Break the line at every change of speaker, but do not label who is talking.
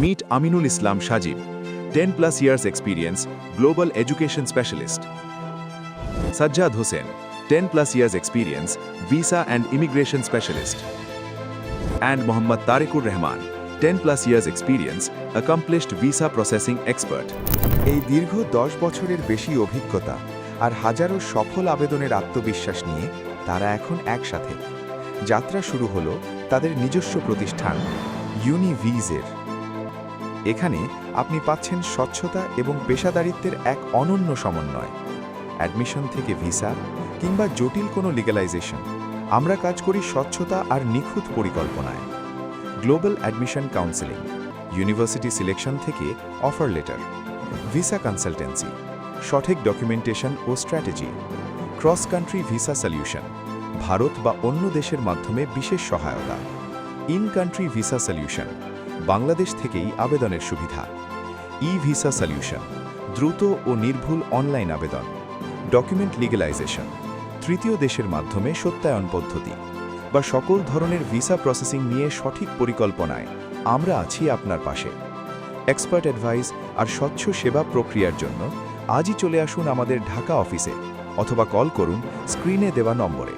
Meet Aminul Islam Shajib, 10+ years experience, Global Education Specialist. Sajjad Hussain, 10+ years experience, Visa and Immigration Specialist. And Mohammad Tariqur Rahman, 10+ years experience, accomplished visa processing expert.
এই দীর্ঘ 10 বছরের বেশি অভিজ্ঞতা আর হাজারো সফল আবেদনের আত্মবিশ্বাস নিয়ে তারা এখন একসাথে। যাত্রা শুরু হলো তাদের নিজস্ব প্রতিষ্ঠান ইউনিভিজের। এখানে আপনি পাচ্ছেন স্বচ্ছতা এবং পেশাদারিত্বের এক অনন্য সমন্বয়। অ্যাডমিশন থেকে ভিসা কিংবা জটিল কোনো লিগ্যালাইজেশন, আমরা কাজ করি স্বচ্ছতা আর নিখুঁত পরিকল্পনায়। Global admission counselling, university selection থেকে অফার লেটার, ভিসা কনসালটেন্সি, সঠিক ডকুমেন্টেশন ও strategy, cross country visa solution, Bharat বা অন্য দেশের মাধ্যমে বিশেষ সহায়তা, in country visa solution, Bangladesh থেকেই আবেদনের সুবিধা, ই ভিসা সলিউশন, দ্রুত ও নির্ভুল অনলাইন আবেদন, ডকুমেন্ট লিগ্যালাইজেশন, তৃতীয় দেশের মাধ্যমে সত্যায়ন পদ্ধতি বা সকল ধরনের ভিসা প্রসেসিং নিয়ে সঠিক পরিকল্পনায় আমরা আছি আপনার পাশে। এক্সপার্ট অ্যাডভাইস আর স্বচ্ছ সেবা প্রক্রিয়ার জন্য আজই চলে আসুন আমাদের ঢাকা অফিসে অথবা কল করুন স্ক্রিনে দেওয়া নম্বরে।